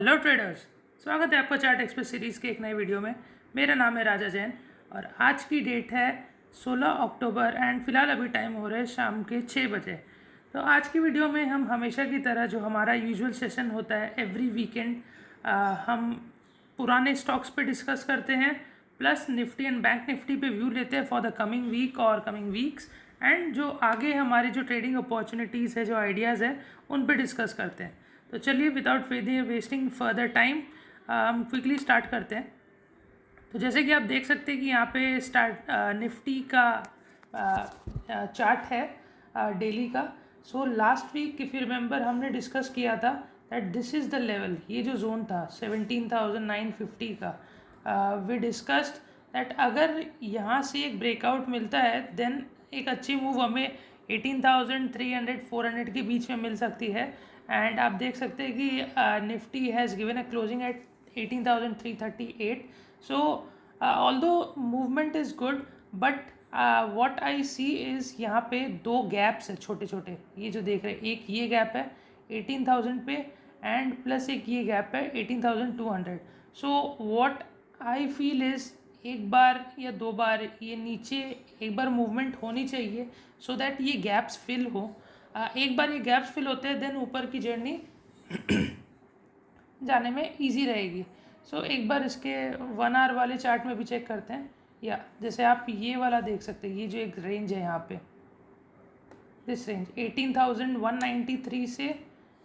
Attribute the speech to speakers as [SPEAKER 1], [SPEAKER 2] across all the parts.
[SPEAKER 1] Hello traders, स्वागत है आपका चार्ट एक्सप्रेस सीरीज़ के एक नए वीडियो में। मेरा नाम है राजा जैन और आज की डेट है 16 अक्टूबर एंड फिलहाल अभी टाइम हो रहा है शाम के 6 बजे। तो आज की वीडियो में हम हमेशा की तरह जो हमारा यूजुअल सेशन होता है एवरी वीकेंड, हम पुराने स्टॉक्स पे डिस्कस करते हैं, plus Nifty and bank Nifty पे व्यू लेते हैं फॉर द कमिंग वीक और कमिंग वीक्स, एंड जो आगे हमारी जो ट्रेडिंग अपॉर्चुनिटीज़ है, जो आइडियाज़ है, उन पे डिस्कस करते हैं। तो चलिए विदाउट वेस्टिंग फर्दर टाइम हम क्विकली स्टार्ट करते हैं। तो जैसे कि आप देख सकते हैं कि यहाँ पे निफ्टी का चार्ट है डेली का। So last week if you remember हमने डिस्कस किया था that this is the level, ये जो जोन था 17,950 का। वी डिस्कस्ड दैट अगर यहाँ से एक ब्रेकआउट मिलता है देन एक अच्छी मूव हमें 18,300 400 के बीच में मिल सकती है। एंड आप देख सकते हैं कि Nifty has given a closing at 18,338। So although movement is good, but what I see is यहाँ पे दो गैप्स है छोटे छोटे, ये जो देख रहे हैं, एक ये गैप है 18,000 पे एंड प्लस एक ये गैप है 18,200। So what I feel is एक बार या दो बार ये नीचे एक बार मूवमेंट होनी चाहिए सो दैट ये गैप्स फिल हो। एक बार ये गैप्स फिल होते हैं देन ऊपर की जर्नी जाने में इजी रहेगी। सो एक बार इसके 1 आवर वाले चार्ट में भी चेक करते हैं, या जैसे आप ये वाला देख सकते हैं, ये जो एक रेंज है यहाँ पे, दिस रेंज 18,193 से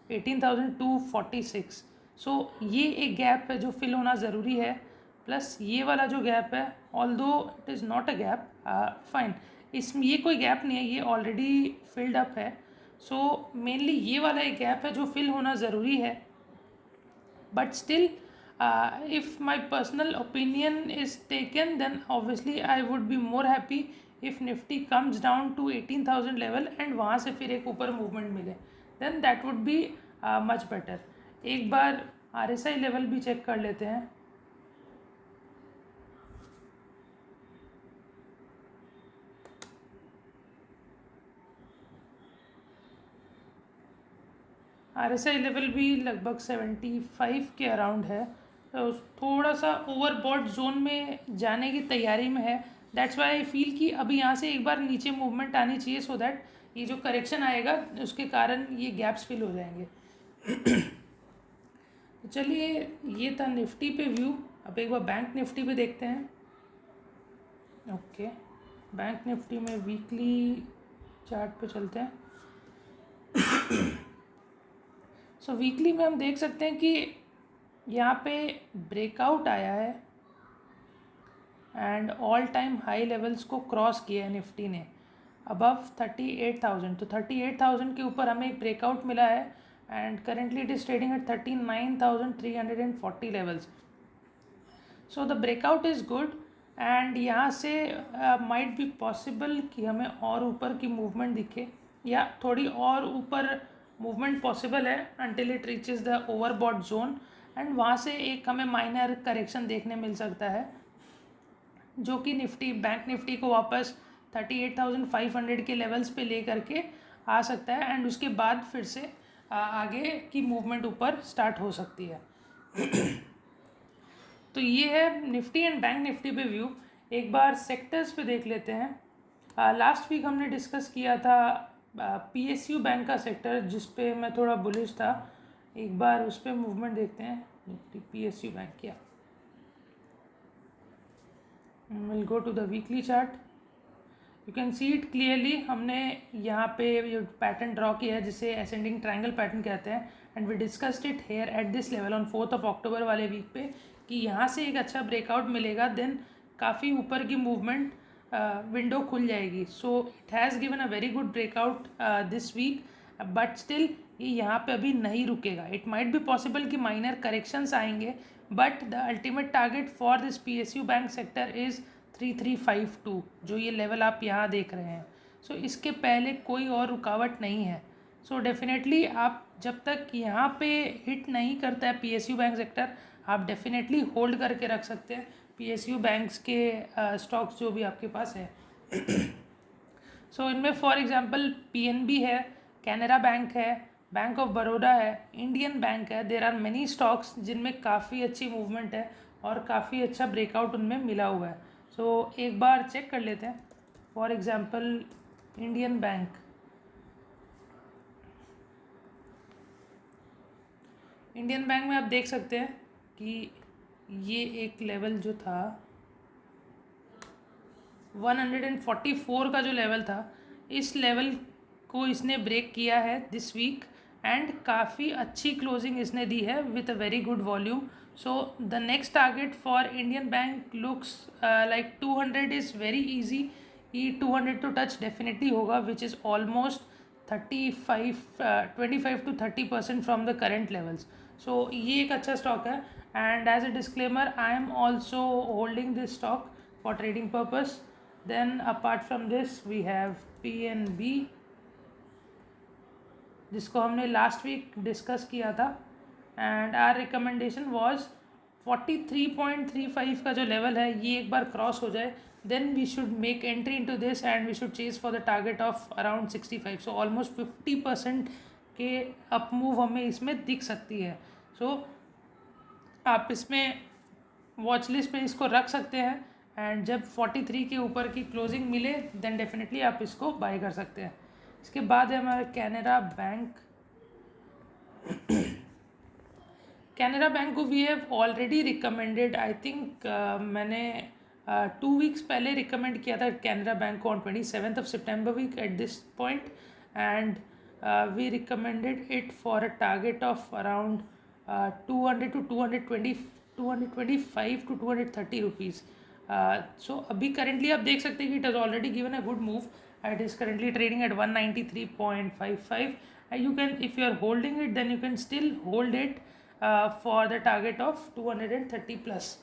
[SPEAKER 1] 18,246। सो ये एक गैप है जो फिल होना ज़रूरी है, प्लस ये वाला जो गैप है although it is not a gap, fine, इसमें ये कोई गैप नहीं है, ये ऑलरेडी फिल्ड अप है। सो मेनली ये वाला एक गैप है जो फिल होना ज़रूरी है, but still if my personal opinion is taken then obviously I would be more happy if nifty comes down to 18,000 level and वहाँ से फिर एक ऊपर मूवमेंट मिले, then that would be much better। एक बार RSI लेवल भी check कर लेते हैं। RSI लेवल भी लगभग 75 के अराउंड है, तो थोड़ा सा ओवरबॉट जोन में जाने की तैयारी में है। दैट्स वाई आई फील कि अभी यहाँ से एक बार नीचे मूवमेंट आनी चाहिए सो दैट ये जो करेक्शन आएगा उसके कारण ये गैप्स फिल हो जाएंगे। तो चलिए, ये था निफ्टी पे व्यू। अब एक बार बैंक निफ्टी पे देखते हैं। ओके, बैंक निफ्टी में वीकली चार्ट पे चलते हैं। सो वीकली में हम देख सकते हैं कि यहाँ पे ब्रेकआउट आया है and all time high levels को क्रॉस किया है निफ्टी ने अबव 38,000। तो 38,000 के ऊपर हमें एक ब्रेकआउट मिला है and currently it is trading eight 39,340 levels. So the breakout is good and यहाँ से माइट बी पॉसिबल कि हमें और ऊपर की मूवमेंट दिखे या थोड़ी और ऊपर मूवमेंट पॉसिबल है until it reaches the overbought zone, and वहाँ से एक हमें माइनर करेक्शन देखने मिल सकता है जो कि निफ्टी बैंक निफ्टी को वापस 38,500 के लेवल्स पे ले करके आ सकता है एंड उसके बाद फिर से आगे की मूवमेंट ऊपर स्टार्ट हो सकती है। तो ये है निफ्टी एंड बैंक निफ्टी पे व्यू। एक बार सेक्टर्स पे देख लेते हैं। लास्ट वीक हमने डिस्कस किया था PSU बैंक का सेक्टर जिस पे मैं थोड़ा बुलिश था। एक बार उस पर मूवमेंट देखते हैं निफ्टी PSU बैंक क्या। Will go to the weekly chart, you can see it clearly. हमने यहाँ पे जो पैटर्न ड्रॉ किया है जिसे असेंडिंग ट्रायंगल पैटर्न कहते हैं, and we discussed it here at this level on 4 October वाले वीक पे कि यहाँ से एक अच्छा ब्रेकआउट मिलेगा देन काफ़ी ऊपर की मूवमेंट विंडो खुल जाएगी। So it has given a very good breakout this week, but still ये यहाँ पे अभी नहीं रुकेगा। इट माइट बी पॉसिबल कि माइनर करेक्शंस आएंगे, but the ultimate target for this PSU bank sector is 3352, जो ये लेवल आप यहाँ देख रहे हैं। सो इसके पहले कोई और रुकावट नहीं है। सो डेफिनेटली आप जब तक यहाँ पे हिट नहीं करता है PSU बैंक सेक्टर, आप डेफिनेटली होल्ड करके रख सकते हैं PSU बैंक्स के स्टॉक्स जो भी आपके पास है। सो इनमें फॉर एग्जांपल PNB है, कैनरा बैंक है, बैंक ऑफ बड़ौदा है, इंडियन बैंक है, देर आर मेनी स्टॉक्स जिनमें काफ़ी अच्छी मूवमेंट है और काफ़ी अच्छा ब्रेकआउट उनमें मिला हुआ है. सो एक बार चेक कर लेते हैं. For example Indian bank. Indian bank में आप देख सकते हैं कि ये एक लेवल जो था 144 का जो लेवल था, इस लेवल को इसने ब्रेक किया है दिस वीक एंड काफ़ी अच्छी क्लोजिंग इसने दी है with a very good volume. So the next target for Indian bank looks like 200 is very easy. ये 200 तो टच डेफिनेटली होगा which is almost 25 to 30% from the current levels. So ये एक अच्छा स्टॉक है and as a disclaimer I am also holding this stock for trading purpose. Then apart from this we have PNB जिसको हमने last week discuss किया था and are recommendation was 43.35 का जो लेवल है ये एक बार क्रॉस हो जाए then we should make entry into this and we should chase for the target of around 65. So almost 50% के अप मूव हमें इसमें दिख सकती है. सो आप इसमें वॉच लिस्ट पे इसको रख सकते हैं एंड जब 43 के ऊपर की क्लोजिंग मिले देन डेफिनेटली आप इसको बाय कर सकते हैं. इसके बाद है हमारा कैनरा बैंक. कैनरा बैंक को we have already recommended. I think मैंने 2 वीक्स पहले रिकमेंड किया था कैनरा बैंक को on 27th of September week at this point and we recommended it for a target of around 200 to 225 to 230 rupees. So अभी currently आप देख सकते हैं कि it has already given a good move. It is currently trading at 193.55. You can, if you are holding it, then you can still hold it for the target of 230 plus.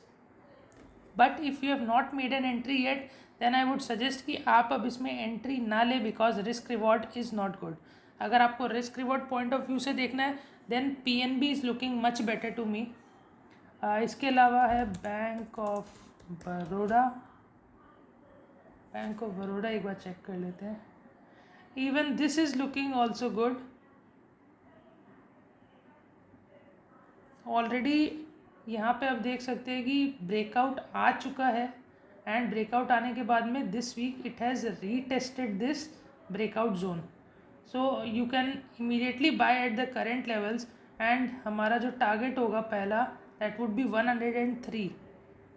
[SPEAKER 1] But if you have not made an entry yet, then I would suggest कि आप अब इसमें entry ना ले because risk reward is not good. अगर आपको risk reward point of view से देखना है then PNB is looking much better to me. इसके अलावा है bank of Baroda. Bank of Baroda एक बार चेक कर लेते हैं. Even this is looking also good. Already यहाँ पे आप देख सकते हैं कि ब्रेकआउट आ चुका है एंड ब्रेकआउट आने के बाद में this week it has retested this breakout zone. So you can immediately buy at the current levels and हमारा जो टारगेट होगा पहला दैट वुड बी 103.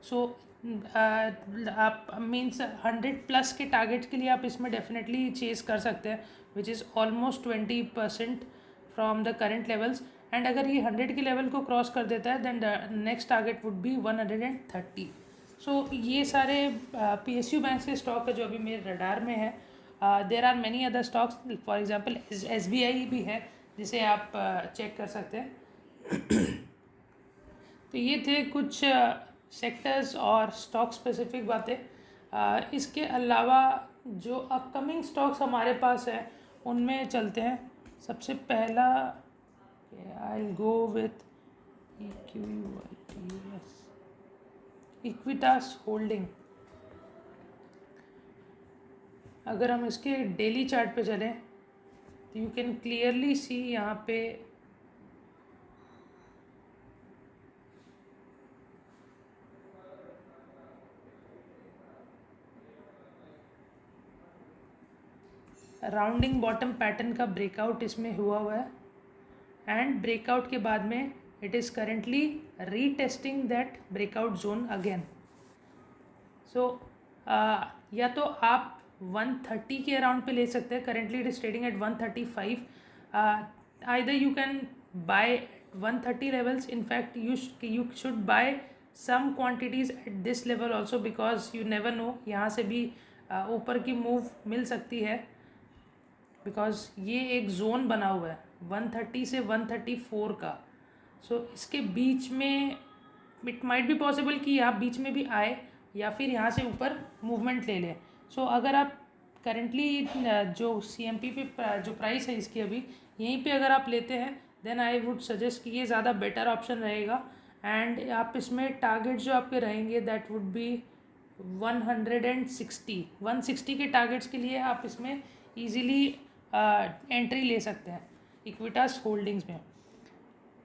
[SPEAKER 1] सो आप मीन्स 100 प्लस के टारगेट के लिए आप इसमें डेफिनेटली चेज कर सकते हैं विच is almost 20% from the current levels. And अगर ये 100 के लेवल को क्रॉस कर देता है then the next target would be 130. So ये सारे PSU बैंक्स के स्टॉक है जो अभी मेरे रडार में है. There are many other stocks. For example SBI भी है जिसे आप चेक कर सकते हैं. तो ये थे कुछ सेक्टर्स और स्टॉक स्पेसिफिक बातें. इसके अलावा जो अपकमिंग स्टॉक्स हमारे पास है उनमें चलते हैं. सबसे पहला I will go with Equitas holding. अगर हम इसके डेली चार्ट पे चलें तो यू कैन क्लियरली सी यहाँ पे राउंडिंग बॉटम पैटर्न का ब्रेकआउट इसमें हुआ है एंड ब्रेकआउट के बाद में it is currently retesting that breakout zone again. So या तो आप 130 के अराउंड पे ले सकते हैं. Currently it is trading at 135. Either you can buy 130 levels. In fact you should buy some quantities at this level also because you never know यहाँ से भी ऊपर की मूव मिल सकती है बिकॉज ये एक जोन बना हुआ है 130 से 134 का. सो इसके बीच में इट माइट बी पॉसिबल कि आप बीच में भी आए या फिर यहाँ से ऊपर मूवमेंट ले लें. सो अगर आप करेंटली जो CMP पे जो प्राइस है इसकी अभी यहीं पे अगर आप लेते हैं देन आई वुड सजेस्ट कि ये ज़्यादा बेटर ऑप्शन रहेगा. एंड आप इसमें टारगेट जो आपके रहेंगे दैट वुड बी 160 के टारगेट्स के लिए आप इसमें ईज़िली एंट्री ले सकते हैं. इक्विटास होल्डिंग्स में।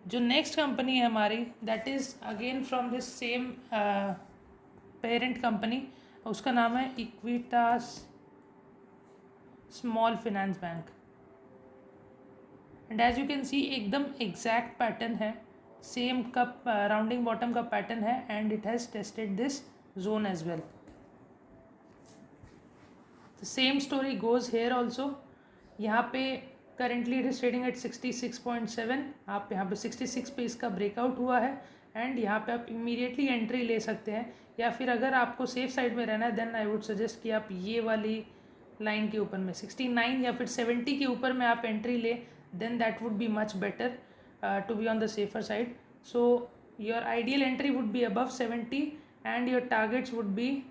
[SPEAKER 1] जो नेक्स्ट कंपनी है हमारी, that is again from this same parent company, उसका नाम है Equitas small finance bank. And as you can see एकदम एग्जैक्ट पैटर्न है, सेम कप राउंडिंग बॉटम का पैटर्न है, and it has tested this zone as well. The same story goes here also. यहाँ पे currently it is trading at 66.7। आप यहाँ पे 66 पे इसका ब्रेकआउट हुआ है, एंड यहाँ पे आप इमीडिएटली एंट्री ले सकते हैं, या फिर अगर आपको सेफ साइड में रहना है देन आई वुड सजेस्ट कि आप ये वाली लाइन के ऊपर में 69 या फिर 70 के ऊपर में आप एंट्री ले, then that would be much better to be on the safer side. So your ideal entry would be above 70 and your targets would be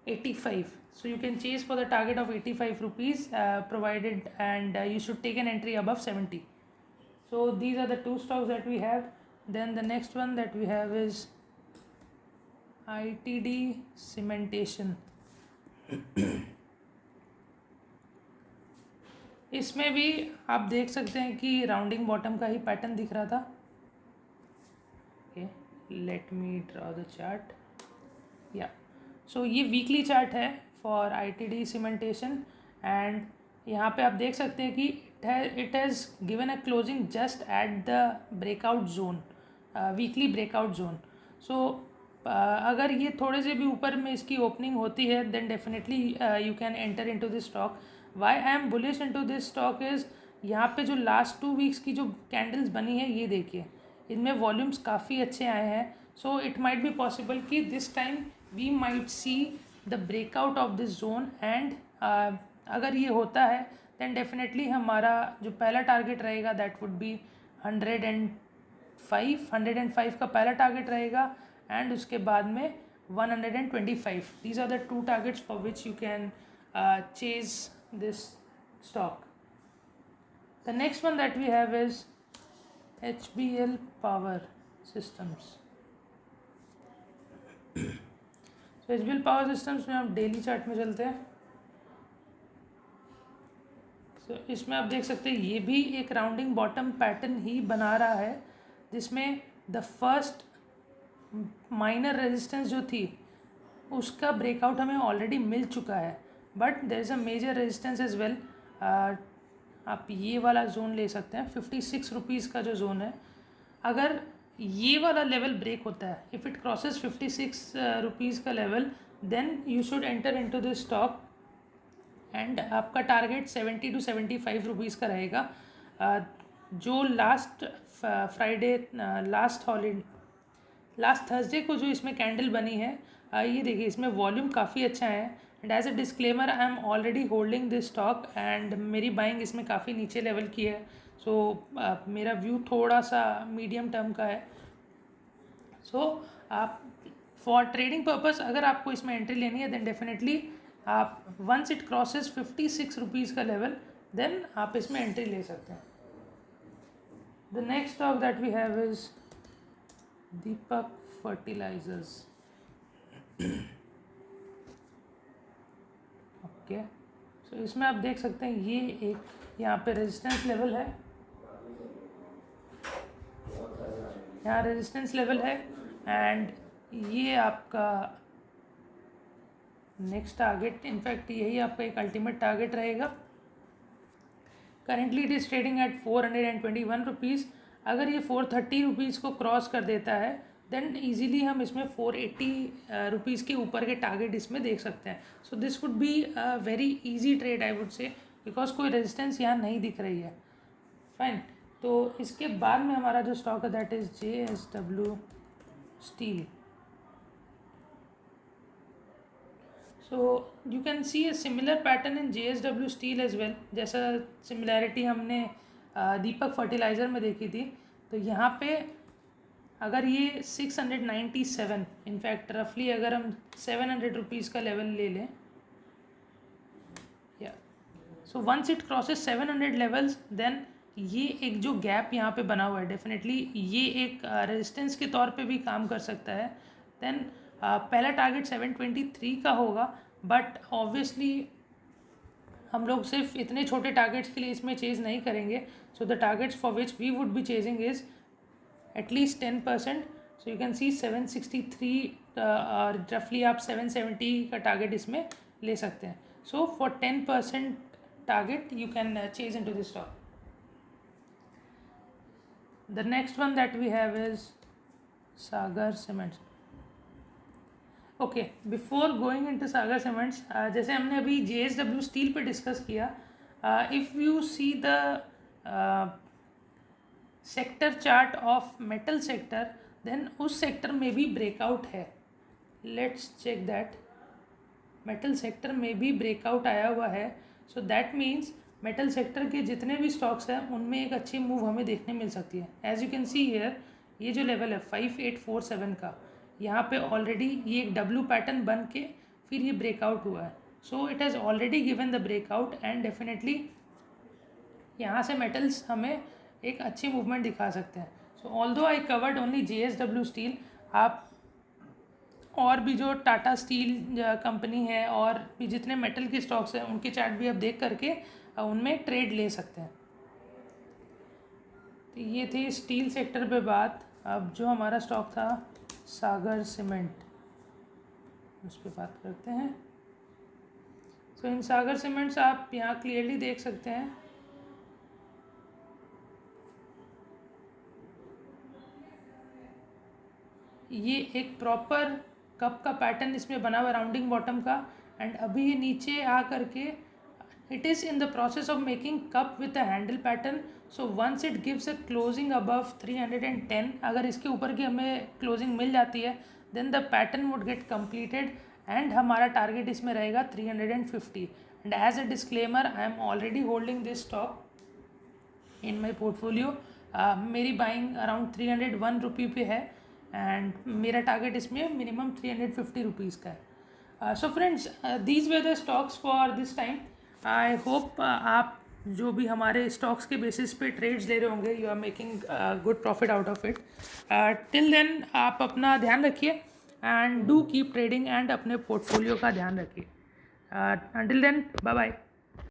[SPEAKER 1] 85. So you can chase for the target of 85 rupees provided, and you should take an entry above 70. So these are the two stocks that we have. Then the next one that we have is ITD Cementation. इसमें भी आप देख सकते हैं कि rounding bottom का ही pattern दिख रहा था। Okay, let me draw the chart. या सो ये वीकली चार्ट है फॉर ITD सीमेंटेशन, एंड यहाँ पे आप देख सकते हैं कि it has given a closing just at the breakout zone, weekly breakout zone. So अगर ये थोड़े से भी ऊपर में इसकी ओपनिंग होती है then definitely you can enter into this stock. Why I am bullish into this stock is, यहाँ पे जो लास्ट 2 वीक्स की जो कैंडल्स बनी है ये देखिए, इनमें वॉल्यूम्स काफ़ी अच्छे आए हैं। So it might be possible कि this time we might see the breakout of this zone, and अगर ये होता है देन डेफिनेटली हमारा जो पहला टारगेट रहेगा दैट वुड बी 105 का पहला टारगेट रहेगा, एंड उसके बाद में 125। These are the two targets for which you can chase this stock. The next one that we have is HBL Power Systems. So HBL Power Systems में आप daily chart में चलते हैं। So इसमें आप देख सकते हैं ये भी एक राउंडिंग बॉटम पैटर्न ही बना रहा है, जिसमें द फर्स्ट माइनर रेजिस्टेंस जो थी उसका ब्रेकआउट हमें ऑलरेडी मिल चुका है, but there is a major resistance as well. आप ये वाला जोन ले सकते हैं, 56 रुपीज़ का जो जोन है। अगर ये वाला लेवल ब्रेक होता है, इफ़ इट क्रॉसेस 56 रुपीज़ का level, then you should enter into this stock, and आपका टारगेट 70 to 75 रुपीज़ का रहेगा। जो लास्ट फ्राइडे, लास्ट थर्सडे को जो इसमें कैंडल बनी है, ये देखिए इसमें वॉल्यूम काफ़ी अच्छा है, and as a disclaimer I am already holding this stock, and मेरी बाइंग इसमें काफ़ी नीचे लेवल की है। सो मेरा व्यू थोड़ा सा मीडियम टर्म का है। सो आप फॉर ट्रेडिंग पर्पस अगर आपको इसमें एंट्री लेनी है देन डेफिनेटली आप वंस इट क्रॉसेस 56 रुपीज़ का लेवल देन आप इसमें एंट्री ले सकते हैं। The next stock that we have is Deepak fertilizers. Okay, so इसमें आप देख सकते हैं ये एक यहाँ पे रेजिस्टेंस लेवल है, यहाँ रेजिस्टेंस लेवल है, एंड ये आपका नेक्स्ट टारगेट, इनफैक्ट यही आपका एक अल्टीमेट टारगेट रहेगा। Currently it is trading eight 421 rupees. अगर ये 430 रुपीज़ को क्रॉस कर देता है देन ईजीली हम इसमें 480 रुपीज़ के ऊपर के टारगेट इसमें देख सकते हैं। So this would be a very easy trade I would say, because कोई रेजिस्टेंस यहाँ नहीं दिख रही है। फाइन, तो इसके बाद में हमारा जो स्टॉक है that is JSW steel. So you can see a similar pattern in JSW steel as well, जैसा सिमिलैरिटी हमने दीपक फर्टिलाइज़र में देखी थी। तो यहाँ पे अगर ये 697, इनफैक्ट रफली अगर हम 700 रुपीज़ का लेवल ले लें, या so once it crosses 700 levels then ये एक जो गैप यहाँ पे बना हुआ है डेफिनेटली ये एक रेजिस्टेंस के तौर पे भी काम कर सकता है। देन पहला टारगेट 723 का होगा, बट ऑब्वियसली हम लोग सिर्फ इतने छोटे टारगेट्स के लिए इसमें चेज़ नहीं करेंगे. So the targets for which we would be chasing is at least 10%. So you can see 763 रफली आप 770 का टारगेट इसमें ले सकते हैं. So for 10% target you can chase into this stock. The next one that we have is Sagar Cements. Okay, before going into Sagar Cements, जैसे हमने अभी JSW Steel पे डिस्कस किया, if you see the sector chart of metal sector, then उस sector में भी breakout है. Let's check that. Metal sector में भी ब्रेकआउट आया हुआ है. So that means metal sector के जितने भी स्टॉक्स हैं उनमें एक अच्छी मूव हमें देखने मिल सकती है. As you can see here, ये जो लेवल है 5847 का, यहाँ पे ऑलरेडी ये एक डब्ल्यू पैटर्न बन के फिर ये ब्रेकआउट हुआ है. सो it has already given the breakout and definitely यहाँ से मेटल्स हमें एक अच्छी मूवमेंट दिखा सकते हैं. सो although I covered only JSW steel, आप और भी जो टाटा स्टील कंपनी है और भी जितने मेटल के स्टॉक्स हैं उनके चार्ट भी आप देख करके उनमें ट्रेड ले सकते हैं. तो ये थी स्टील सेक्टर पे बात. अब जो हमारा स्टॉक था सागर सीमेंट, उस पर बात करते हैं. सो इन सागर सीमेंट्स आप यहाँ क्लियरली देख सकते हैं ये एक प्रॉपर कप का पैटर्न इसमें बना हुआ राउंडिंग बॉटम का. एंड अभी ये नीचे आ करके it is in the process of making cup with a handle pattern. So once it gives a closing above 310, अगर इसके ऊपर की हमें क्लोजिंग मिल जाती है then the pattern would get completed and हमारा टारगेट इसमें रहेगा 350. And as a disclaimer, I am already holding this stock in my portfolio. मेरी बाइंग अराउंड 301 रुपये पे है एंड मेरा टारगेट इसमें मिनिमम 350 रुपीज़ का है. So friends, these way the stocks for this time. I hope आप जो भी हमारे स्टॉक्स के बेसिस पे ट्रेड्स ले रहे होंगे, you are making good profit out of it. Till then आप अपना ध्यान रखिए and do keep trading and अपने पोर्टफोलियो का ध्यान रखिए. Until then, bye bye.